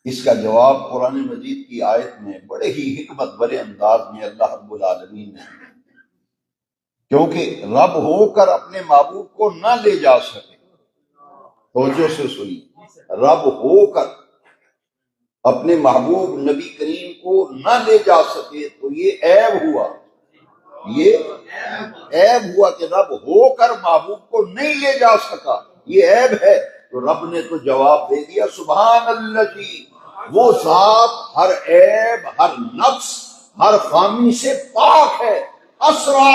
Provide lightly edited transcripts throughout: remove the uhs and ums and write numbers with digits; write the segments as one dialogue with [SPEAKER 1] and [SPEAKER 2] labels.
[SPEAKER 1] اس کا جواب قرآن مجید کی آیت میں بڑے ہی حکمت بڑے انداز میں اللہ رب العالمین نے، کیونکہ رب ہو کر اپنے محبوب کو نہ لے جا سکے، توجہ سے سنی، رب ہو کر اپنے محبوب نبی کریم کو نہ لے جا سکے تو یہ عیب ہوا، یہ عیب ہوا کہ رب ہو کر محبوب کو نہیں لے جا سکا، یہ عیب ہے۔ تو رب نے تو جواب دے دیا، سبحان الذی، وہ ذات ہر عیب، ہر نقص، ہر خامی سے پاک ہے، اسرا،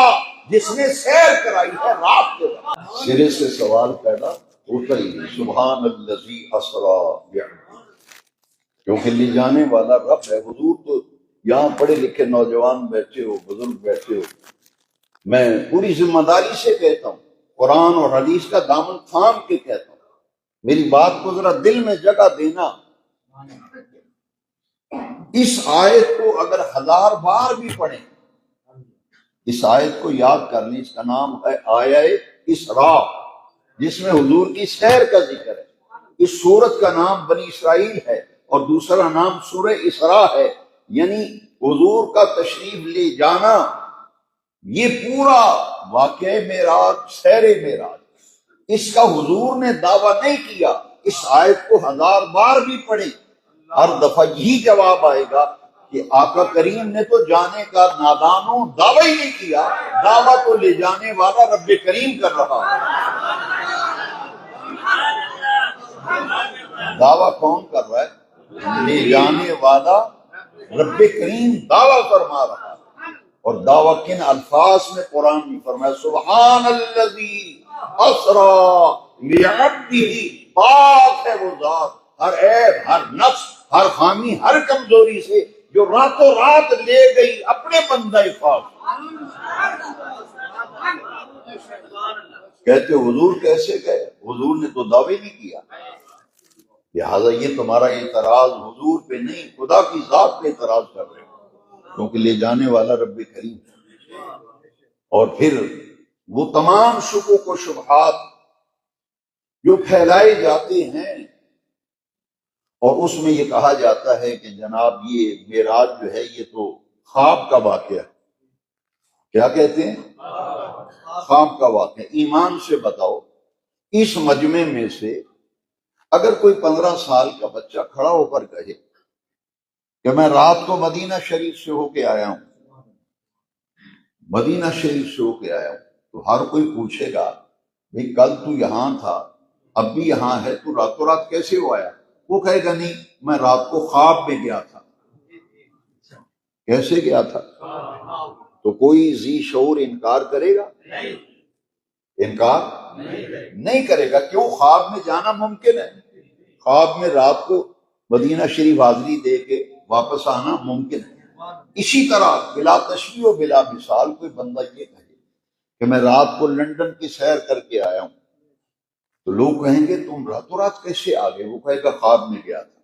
[SPEAKER 1] جس نے سیر کرائی ہے رات کے وقت۔ سرے سے سوال پیدا ہوتا ہی ہے، سبحان الذی اسرا بعبدہ، کیونکہ لے جانے والا رب ہے۔ حضور تو یہاں پڑھے لکھے نوجوان بیٹھے ہو، بزرگ بیٹھے ہو، میں پوری ذمہ داری سے کہتا ہوں، قرآن اور حدیث کا دامن تھام کے کہتا ہوں، میری بات کو ذرا دل میں جگہ دینا۔ اس آیت کو اگر 1000 بار بھی پڑھیں، اس آیت کو یاد کر لیں، اس کا نام ہے آیہ اسراء، جس میں حضور کی سیر کا ذکر ہے۔ اس سورت کا نام بنی اسرائیل ہے اور دوسرا نام سورہ اسراء ہے، یعنی حضور کا تشریف لے جانا، یہ پورا واقعہ معراج، سیر معراج، اس کا حضور نے دعویٰ نہیں کیا۔ اس آیت کو 1000 بار بھی پڑھیں، ہر دفعہ یہی جواب آئے گا کہ آقا کریم نے تو جانے کا نادانوں دعویٰ ہی نہیں کیا، دعویٰ تو لے جانے والا رب کریم کر رہا ہے۔ دعویٰ کون کر رہا ہے؟ لے جانے والا رب کریم دعویٰ فرما رہا ہے۔ اور دعویٰ کن الفاظ میں قرآن میں فرمایا، سبحان الذی اسریٰ بعبدہ، پاک ہے وہ ذات ہر عیب، ہر نقص، ہر خامی، ہر کمزوری سے، جو راتوں رات لے گئی اپنے بندہ خاص۔ کہتے حضور کیسے گئے؟ حضور نے تو دعوی نہیں کیا، لہٰذا یہ تمہارا اعتراض حضور پہ نہیں، خدا کی ذات پہ اعتراض کر رہے ہو، کیونکہ لے جانے والا رب کریم ہے۔ اور پھر وہ تمام شکوک و شبہات جو پھیلائے جاتے ہیں، اور اس میں یہ کہا جاتا ہے کہ جناب یہ معراج جو ہے یہ تو خواب کا واقعہ ہے۔ کیا کہتے ہیں؟ خواب کا واقعہ۔ ایمان سے بتاؤ، اس مجمع میں سے اگر کوئی 15 سال کا بچہ کھڑا ہو کر کہے کہ میں رات کو مدینہ شریف سے ہو کے آیا ہوں، مدینہ شریف سے ہو کے آیا ہوں، تو ہر کوئی پوچھے گا بھئی کل تو یہاں تھا، اب بھی یہاں ہے، تو راتوں رات کیسے ہو آیا؟ وہ کہے گا نہیں، میں رات کو خواب میں گیا تھا۔ کیسے گیا تھا؟ تو کوئی ذی شعور انکار کرے گا؟ انکار نہیں کرے گا۔ کیوں؟ خواب میں جانا ممکن ہے، خواب میں رات کو مدینہ شریف حاضری دے کے واپس آنا ممکن ہے۔ اسی طرح بلا تشبیہ و بلا مثال کوئی بندہ یہ کہے کہ میں رات کو لندن کی سیر کر کے آیا ہوں، تو لوگ کہیں گے تم راتوں رات کیسے آ گئے؟ وہ کہے گا خواب میں گیا تھا۔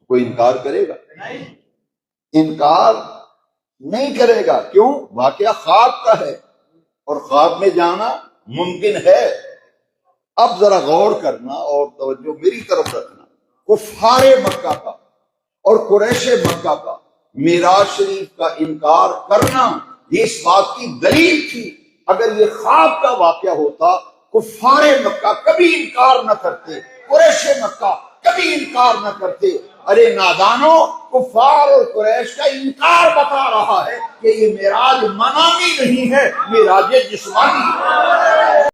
[SPEAKER 1] کوئی انکار کرے گا؟ انکار نہیں کرے گا۔ کیوں؟ واقعہ خواب کا ہے اور خواب میں جانا ممکن ہے۔ اب ذرا غور کرنا اور توجہ میری طرف رکھنا، کفار مکہ کا اور قریش مکہ کا معراج شریف کا انکار کرنا یہ اس بات کی دلیل تھی، اگر یہ خواب کا واقعہ ہوتا کفار مکہ کبھی انکار نہ کرتے، قریش مکہ کبھی انکار نہ کرتے۔ ارے نادانو، کفار اور قریش کا انکار بتا رہا ہے کہ یہ معراج منامی نہیں ہے، معراج جسمانی ہے۔